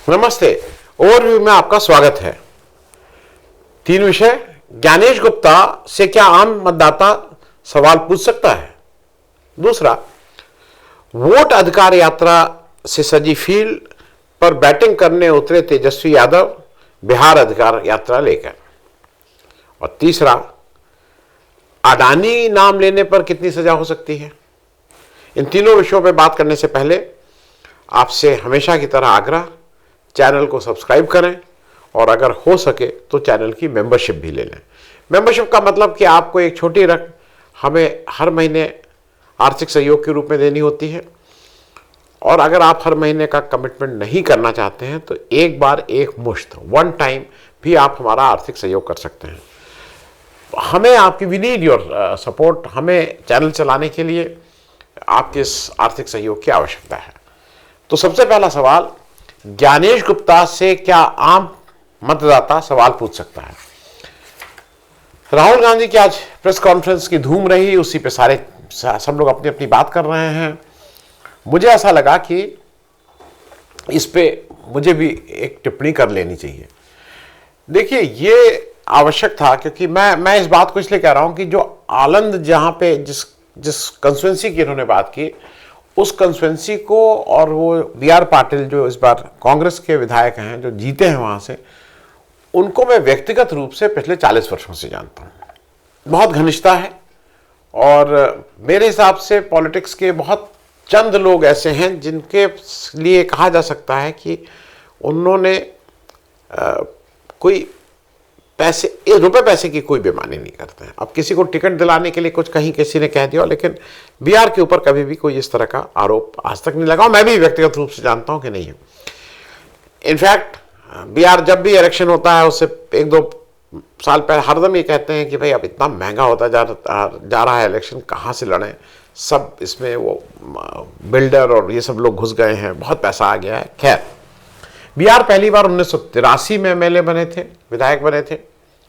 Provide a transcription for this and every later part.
नमस्ते। ओवरव्यू में आपका स्वागत है। 3 विषय। ज्ञानेश गुप्ता से क्या आम मतदाता सवाल पूछ सकता है। दूसरा, वोट अधिकार यात्रा से सजी फील्ड पर बैटिंग करने उतरे तेजस्वी यादव बिहार अधिकार यात्रा लेकर। और तीसरा, अडानी नाम लेने पर कितनी सजा हो सकती है। इन तीनों विषयों पर बात करने से पहले आपसे हमेशा की तरह आग्रह, चैनल को सब्सक्राइब करें और अगर हो सके तो चैनल की मेंबरशिप भी ले लें। मेंबरशिप का मतलब कि आपको एक छोटी रकम हमें हर महीने आर्थिक सहयोग के रूप में देनी होती है, और अगर आप हर महीने का कमिटमेंट नहीं करना चाहते हैं तो एक बार एक मुश्त वन टाइम भी आप हमारा आर्थिक सहयोग कर सकते हैं। हमें आपकी वी नीड योर सपोर्ट। हमें चैनल चलाने के लिए आपके इस आर्थिक सहयोग की आवश्यकता है। तो सबसे पहला सवाल, ज्ञानेश गुप्ता से क्या आम मतदाता सवाल पूछ सकता है। राहुल गांधी की आज प्रेस कॉन्फ्रेंस की धूम रही, उसी पे सब लोग अपनी अपनी बात कर रहे हैं। मुझे ऐसा लगा कि इस पे मुझे भी एक टिप्पणी कर लेनी चाहिए। देखिए, ये आवश्यक था क्योंकि मैं इस बात को इसलिए कह रहा हूं कि जो आलंद जहां पे जिस कंस्टिट्यूंसी की इन्होंने बात की, उस कंस्टिट्यूंसी को, और वो बी.आर. पाटिल जो इस बार कांग्रेस के विधायक हैं जो जीते हैं वहाँ से, उनको मैं व्यक्तिगत रूप से पिछले 40 वर्षों से जानता हूँ। बहुत घनिष्ठता है और मेरे हिसाब से पॉलिटिक्स के बहुत चंद लोग ऐसे हैं जिनके लिए कहा जा सकता है कि उन्होंने कोई रुपए पैसे की कोई बेईमानी नहीं करते हैं। अब किसी को टिकट दिलाने के लिए कुछ कहीं किसी ने कह दिया, लेकिन बी.आर. के ऊपर कभी भी कोई इस तरह का आरोप आज तक नहीं लगा। मैं भी व्यक्तिगत रूप से जानता हूं कि नहीं है। In fact B R. जब भी इलेक्शन होता है उससे 1-2 साल पहले हरदम ये कहते हैं कि भाई अब इतना महंगा होता जा रहा है इलेक्शन, कहाँ से लड़ें, सब इसमें वो बिल्डर और ये सब लोग घुस गए हैं, बहुत पैसा आ गया है। खैर, बी.आर. पहली बार 1983 में एमएलए बने थे, विधायक बने थे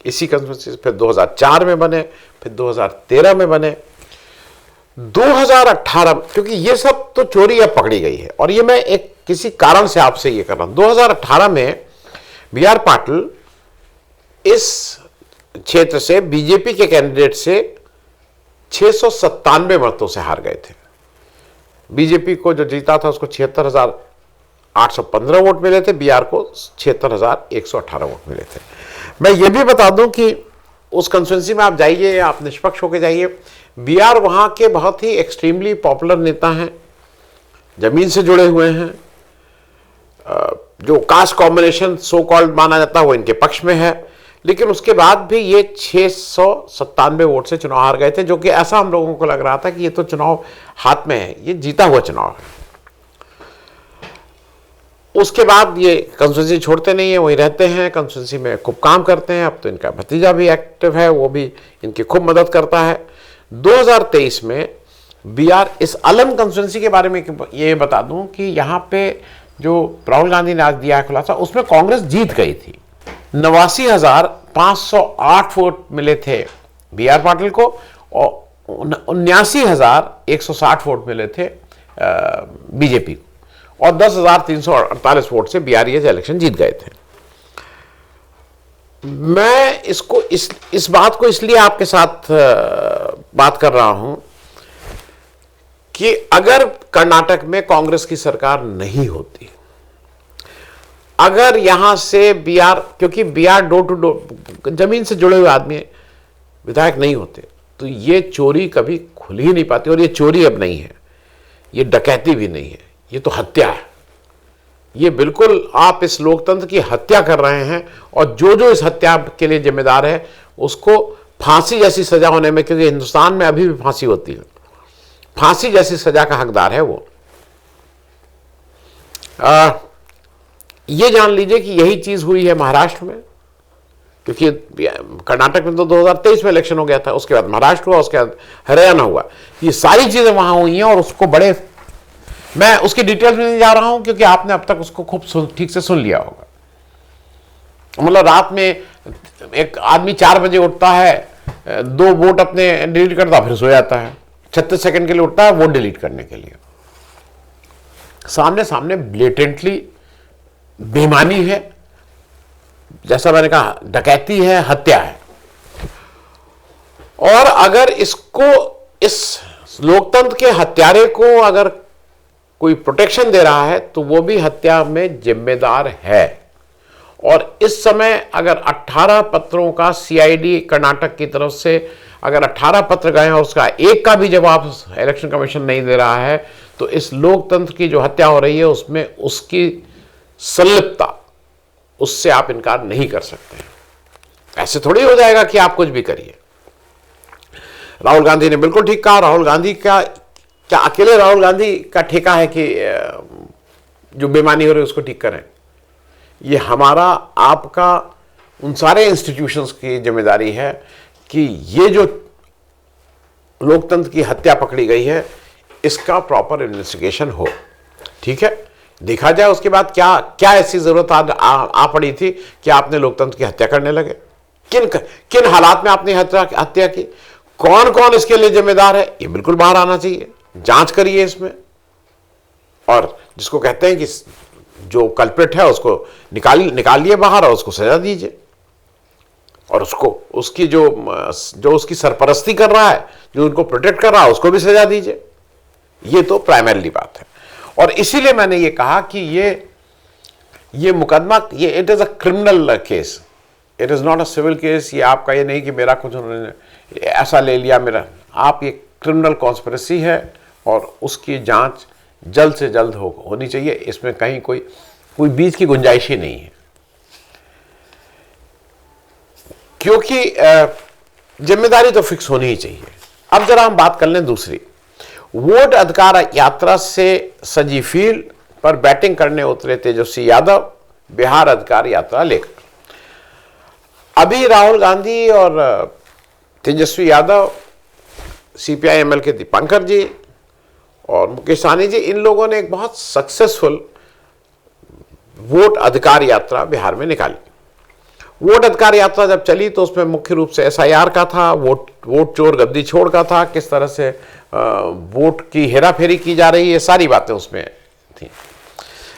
इसी कंस्टिट्यूंसी से, फिर 2004 में बने, फिर 2013 में बने, 2018, क्योंकि ये सब तो चोरी अब पकड़ी गई है और ये मैं एक किसी कारण से आपसे ये कर रहा हूं। 2018 में बी.आर. पाटिल इस क्षेत्र से बीजेपी के कैंडिडेट से 697 मतों से हार गए थे। बीजेपी को जो जीता था उसको 76,815 वोट मिले थे, बी.आर. को 76,118 वोट मिले थे। मैं ये भी बता दूं कि उस कंस्टिट्यूंसी में आप जाइए, आप निष्पक्ष होकर जाइए, बी.आर. वहां के बहुत ही एक्सट्रीमली पॉपुलर नेता हैं, जमीन से जुड़े हुए हैं। जो कास्ट कॉम्बिनेशन सो कॉल्ड माना जाता है वो इनके पक्ष में है, लेकिन उसके बाद भी ये 697 वोट से चुनाव हार गए थे, जो कि ऐसा हम लोगों को लग रहा था कि ये तो चुनाव हाथ में है, ये जीता हुआ चुनाव है। उसके बाद ये कंस्टिट्यूंसी छोड़ते नहीं है, वहीं रहते हैं, कंस्टिट्यूंसी में खूब काम करते हैं। अब तो इनका भतीजा भी एक्टिव है, वो भी इनकी खूब मदद करता है। 2023 में बी.आर. इस अलम कंस्टिट्यूंसी के बारे में ये बता दूं कि यहाँ पे जो राहुल गांधी ने आज दिया है खुलासा, उसमें कांग्रेस जीत गई थी। 89,508 वोट मिले थे बी.आर. पाटिल को और 79,160 वोट मिले थे बीजेपी को, और 10,348 वोट से बी.आर. ये इलेक्शन जीत गए थे। मैं इस बात को इसलिए आपके साथ बात कर रहा हूं कि अगर कर्नाटक में कांग्रेस की सरकार नहीं होती, अगर यहां से बी.आर. क्योंकि बी.आर. डोर टू डोर जमीन से जुड़े हुए आदमी विधायक नहीं होते तो ये चोरी कभी खुल ही नहीं पाती। और ये चोरी अब नहीं है, ये डकैती भी नहीं है, ये तो हत्या है। ये बिल्कुल आप इस लोकतंत्र की हत्या कर रहे हैं, और जो इस हत्या के लिए जिम्मेदार है उसको फांसी जैसी सजा होने में, क्योंकि हिंदुस्तान में अभी भी फांसी होती है, फांसी जैसी सजा का हकदार है वो। ये जान लीजिए कि यही चीज हुई है महाराष्ट्र में, क्योंकि कर्नाटक में तो 2023 में इलेक्शन हो गया था, उसके बाद महाराष्ट्र हुआ, उसके बाद हरियाणा हुआ। ये सारी चीजें वहां हुई हैं और उसको बड़े, मैं उसकी डिटेल्स में नहीं जा रहा हूं क्योंकि आपने अब तक उसको खूब ठीक से सुन लिया होगा। मतलब रात में एक आदमी 4 बजे उठता है, 2 वोट अपने डिलीट करता, फिर सो जाता है, 36 सेकंड के लिए उठता है वोट डिलीट करने के लिए। सामने सामने ब्लेटेंटली बेईमानी है, जैसा मैंने कहा डकैती है, हत्या है। और अगर इसको, इस लोकतंत्र के हत्यारे को अगर कोई प्रोटेक्शन दे रहा है तो वो भी हत्या में जिम्मेदार है। और इस समय अगर 18 पत्रों का सीआईडी कर्नाटक की तरफ से अगर 18 पत्र गए और उसका एक का भी जवाब इलेक्शन कमीशन नहीं दे रहा है, तो इस लोकतंत्र की जो हत्या हो रही है उसमें उसकी संलिप्तता, उससे आप इनकार नहीं कर सकते। ऐसे थोड़ी हो जाएगा कि आप कुछ भी करिए। राहुल गांधी ने बिल्कुल ठीक कहा। राहुल गांधी का क्या अकेले राहुल गांधी का ठेका है कि जो बेईमानी हो रही है उसको ठीक करें? ये हमारा, आपका, उन सारे इंस्टीट्यूशंस की जिम्मेदारी है कि ये जो लोकतंत्र की हत्या पकड़ी गई है इसका प्रॉपर इन्वेस्टिगेशन हो। ठीक है, देखा जाए उसके बाद क्या क्या ऐसी जरूरत आ पड़ी थी कि आपने लोकतंत्र की हत्या करने लगे। किन हालात में आपने हत्या की, कौन कौन इसके लिए जिम्मेदार है, ये बिल्कुल बाहर आना चाहिए। जांच करिए इसमें, और जिसको कहते हैं कि जो कल्प्रिट है उसको निकालिए बाहर और उसको सजा दीजिए, और उसको उसकी जो उसकी सरपरस्ती कर रहा है, जो उनको प्रोटेक्ट कर रहा है, उसको भी सजा दीजिए। ये तो प्राइमरीली बात है। और इसीलिए मैंने ये कहा कि ये मुकदमा, ये it is a criminal case, it is not a civil case. ये आपका ये नहीं कि मेरा कुछ उन्होंने ऐसा ले लिया मेरा, आप, ये क्रिमिनल कॉन्स्पिरेसी है और उसकी जांच जल्द से जल्द होनी चाहिए। इसमें कहीं कोई बीच की गुंजाइश ही नहीं है, क्योंकि जिम्मेदारी तो फिक्स होनी ही चाहिए। अब जरा हम बात कर लें दूसरी, वोट अधिकार यात्रा से सजी फील्ड पर बैटिंग करने उतरे तेजस्वी यादव बिहार अधिकार यात्रा लेकर। अभी राहुल गांधी और तेजस्वी यादव, सीपीआई-एमएल के दीपांकर जी और मुकेश सहनी जी, इन लोगों ने एक बहुत सक्सेसफुल वोट अधिकार यात्रा बिहार में निकाली। वोट अधिकार यात्रा जब चली तो उसमें मुख्य रूप से एसआईआर का था, वोट चोर गद्दी छोड़ का था, किस तरह से वोट की हेराफेरी की जा रही है, सारी बातें उसमें थी।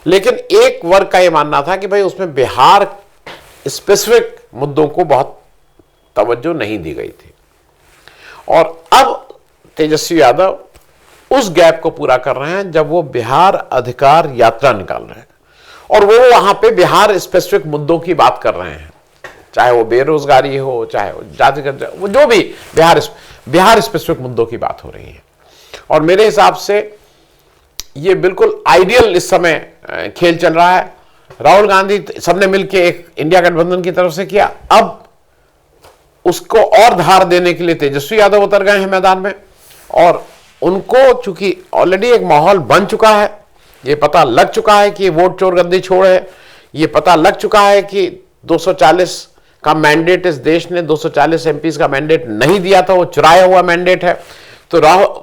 लेकिन एक वर्ग का यह मानना था कि भाई उसमें बिहार स्पेसिफिक मुद्दों को बहुत तवज्जो नहीं दी गई थी। और अब तेजस्वी यादव उस गैप को पूरा कर रहे हैं जब वो बिहार अधिकार यात्रा निकाल रहे हैं, और वो वहां पे बिहार स्पेसिफिक मुद्दों की बात कर रहे हैं, चाहे वो बेरोजगारी हो, चाहे वो जातिगत, वो जो भी बिहार स्पेसिफिक मुद्दों की बात हो रही है। और मेरे हिसाब से ये बिल्कुल आइडियल इस समय खेल चल रहा है। राहुल गांधी सबने मिलकर एक इंडिया गठबंधन की तरफ से किया, अब उसको और धार देने के लिए तेजस्वी यादव उतर गए हैं मैदान में, और उनको चूंकि ऑलरेडी एक माहौल बन चुका है, ये पता लग चुका है कि वोट चोर गद्दी छोड़ है, ये पता लग चुका है कि 240 का मैंडेट, इस देश ने 240 एमपीज का मैंडेट नहीं दिया था, वो चुराया हुआ मैंडेट है। तो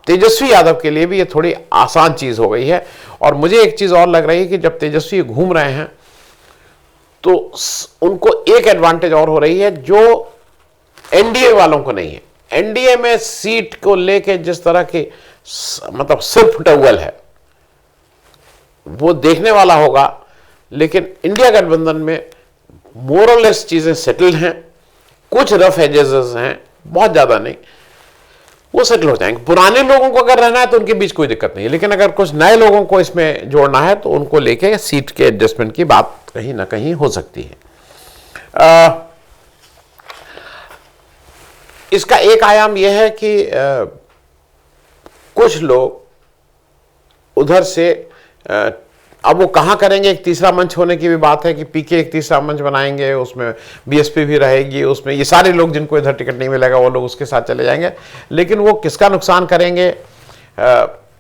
तेजस्वी यादव के लिए भी ये थोड़ी आसान चीज हो गई है। और मुझे एक चीज और लग रही है कि जब तेजस्वी घूम रहे हैं तो उनको एक एडवांटेज और हो रही है जो एनडीए वालों को नहीं है। एनडीए में सीट को लेके जिस तरह की मतलब सिर्फ टवल है वो देखने वाला होगा, लेकिन इंडिया गठबंधन में मोरलेस चीजें सेटल हैं, कुछ रफ एजेस हैं, बहुत ज्यादा नहीं, वो सेटल हो जाएंगे। पुराने लोगों को अगर रहना है तो उनके बीच कोई दिक्कत नहीं है, लेकिन अगर कुछ नए लोगों को इसमें जोड़ना है तो उनको लेके सीट के एडजस्टमेंट की बात कहीं ना कहीं हो सकती है। इसका एक आयाम यह है कि कुछ लोग उधर से अब वो कहां करेंगे, एक तीसरा मंच होने की भी बात है कि पीके एक तीसरा मंच बनाएंगे, उसमें बीएसपी भी रहेगी, उसमें ये सारे लोग जिनको इधर टिकट नहीं मिलेगा वो लोग उसके साथ चले जाएंगे। लेकिन वो किसका नुकसान करेंगे,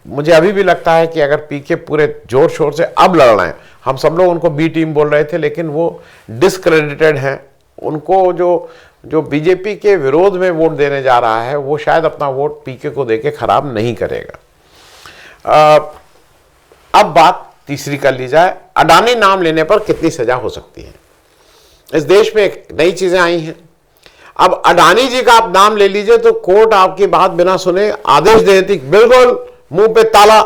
मुझे अभी भी लगता है कि अगर पीके पूरे जोर शोर से अब लड़ रहे हैं, हम सब लोग उनको बी टीम बोल रहे थे, लेकिन वो डिसक्रेडिटेड हैं, उनको जो बीजेपी के विरोध में वोट देने जा रहा है वो शायद अपना वोट पीके को देके खराब नहीं करेगा। अब बात तीसरी कर ली जाए, अडानी नाम लेने पर कितनी सजा हो सकती है। इस देश में एक नई चीजें आई हैं। अब अडानी जी का आप नाम ले लीजिए तो कोर्ट आपकी बात बिना सुने आदेश दे देती, बिल्कुल मुंह पे ताला,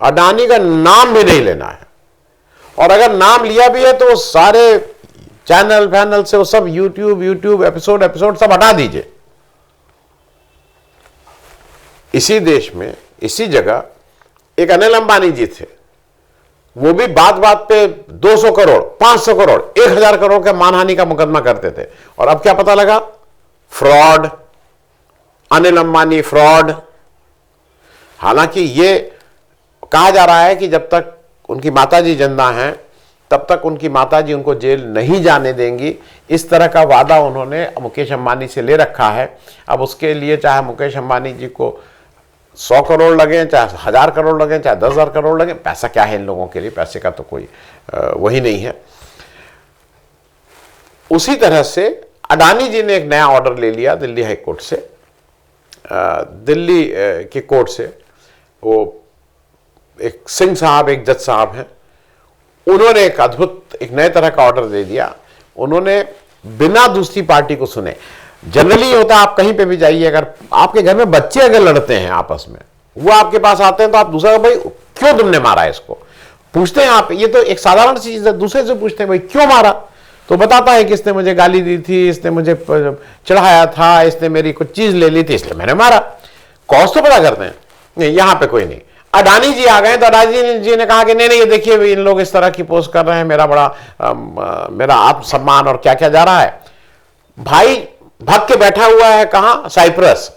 अडानी का नाम भी नहीं लेना है। और अगर नाम लिया भी है तो वो सारे चैनल फैनल से वो सब यूट्यूब एपिसोड सब हटा दीजिए। इसी देश में इसी जगह एक अनिल अंबानी जी थे, वो भी बात बात पे 200 करोड़ 500 करोड़ 1000 करोड़ के मानहानि का मुकदमा करते थे, और अब क्या पता लगा? Fraud, Anil Ambani fraud. हालांकि ये कहा जा रहा है कि जब तक उनकी माताजी जिंदा हैं तब तक उनकी माताजी उनको जेल नहीं जाने देंगी, इस तरह का वादा उन्होंने मुकेश अंबानी से ले रखा है। अब उसके लिए चाहे मुकेश अंबानी जी को 100 करोड़ लगे, चाहे 1000 करोड़ लगे, चाहे 10,000 करोड़ लगे, पैसा क्या है इन लोगों के लिए? पैसे का तो कोई वही नहीं है। उसी तरह से अडानी जी ने एक नया ऑर्डर ले लिया दिल्ली हाई कोर्ट से, दिल्ली के कोर्ट से। वो एक सिंह साहब, एक जज साहब हैं, उन्होंने एक अद्भुत एक नए तरह का ऑर्डर दे दिया। उन्होंने बिना दूसरी पार्टी को सुने, जनरली होता है आप कहीं पे भी जाइए, अगर आपके घर में बच्चे अगर लड़ते हैं आपस में, वो आपके पास आते हैं तो आप दूसरा, भाई क्यों तुमने मारा इसको, पूछते हैं आप। ये तो एक साधारण सी चीज है, दूसरे से पूछते हैं भाई क्यों मारा, तो बताता है कि इसने मुझे गाली दी थी, इसने मुझे चढ़ाया था, इसने मेरी कुछ चीज ले ली थी इसलिए मैंने मारा। कॉज तो पता करते हैं, नहीं यहां पे कोई नहीं। अडानी जी आ गए तो अडानी जी ने कहा कि नहीं ये देखिए इन लोग इस तरह की पोस्ट कर रहे हैं, मेरा बड़ा मेरा आत्मसम्मान और क्या क्या जा रहा है। भाई भाग के बैठा हुआ है कहां? साइप्रस।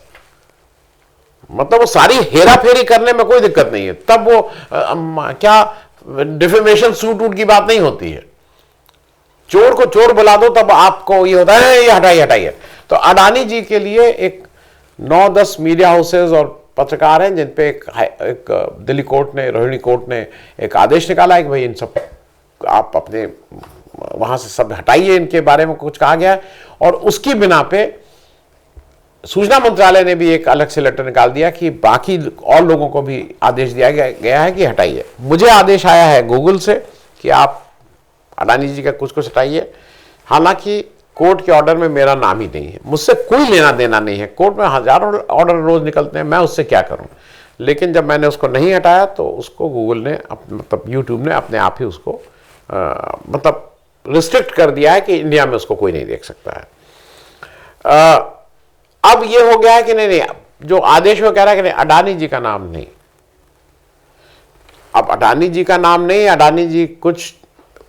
मतलब वो सारी हेरा फेरी करने में कोई दिक्कत नहीं है, तब वो क्या डिफेमेशन सूट की बात नहीं होती है। चोर को चोर बुला दो तब आपको ये होता है ये हटाइए। तो अडानी जी के लिए एक 9-10 मीडिया हाउसेज और पत्रकार हैं जिन पे एक दिल्ली कोर्ट ने, रोहिणी कोर्ट ने एक आदेश निकाला है कि भाई इन सब आप अपने वहां से सब हटाइए, इनके बारे में कुछ कहा गया है। और उसकी बिना पे सूचना मंत्रालय ने भी एक अलग से लेटर निकाल दिया कि बाकी और लोगों को भी आदेश दिया गया है कि हटाइए। मुझे आदेश आया है गूगल से कि आप अडानी जी का कुछ हटाइए। हालांकि कोर्ट के ऑर्डर में मेरा नाम ही नहीं है, मुझसे कोई लेना देना नहीं है। कोर्ट में हजारों ऑर्डर रोज निकलते हैं, मैं उससे क्या करूं। लेकिन जब मैंने उसको नहीं हटाया तो उसको गूगल ने मतलब यूट्यूब ने अपने आप ही उसको मतलब रिस्ट्रिक्ट कर दिया है कि इंडिया में उसको कोई नहीं देख सकता है। अब ये हो गया है कि नहीं जो आदेश में कह रहा है कि नहीं अडानी जी का नाम नहीं। अब अडानी जी का नाम नहीं, अडानी जी कुछ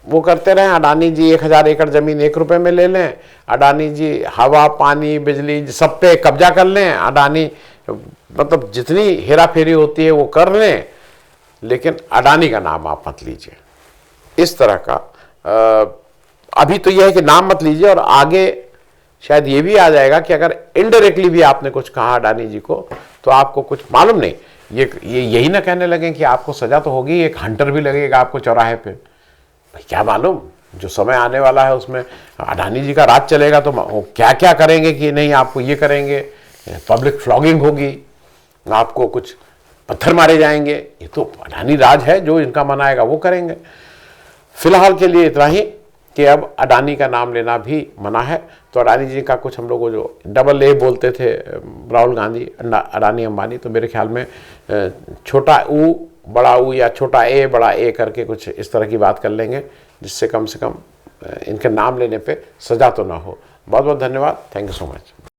वो करते रहे। अडानी जी 1000 एकड़ जमीन 1 रुपए में ले लें, अडानी जी हवा पानी बिजली सब पे कब्जा कर लें, अडानी मतलब जितनी हेरा फेरी होती है वो कर लें, लेकिन अडानी का नाम आप मत लीजिए। इस तरह का अभी तो यह है कि नाम मत लीजिए, और आगे शायद ये भी आ जाएगा कि अगर इनडायरेक्टली भी आपने कुछ कहा अडानी जी को तो आपको कुछ मालूम नहीं, ये यही ना कहने लगे कि आपको सजा तो होगी, एक हंटर भी लगेगा आपको चौराहे पे। भाई क्या मालूम जो समय आने वाला है उसमें अडानी जी का राज चलेगा तो क्या क्या करेंगे कि नहीं आपको ये करेंगे, पब्लिक फ्लॉगिंग होगी, आपको कुछ पत्थर मारे जाएंगे। ये तो अडानी राज है, जो इनका मन आएगा वो करेंगे। फिलहाल के लिए इतना ही कि अब अडानी का नाम लेना भी मना है। तो अडानी जी का कुछ हम लोग जो AA बोलते थे राहुल गांधी, अडानी अंबानी, तो मेरे ख्याल में छोटा ऊ बड़ा ऊ या छोटा ए बड़ा ए करके कुछ इस तरह की बात कर लेंगे, जिससे कम से कम इनके नाम लेने पे सजा तो ना हो। बहुत बहुत धन्यवाद। Thank you so much.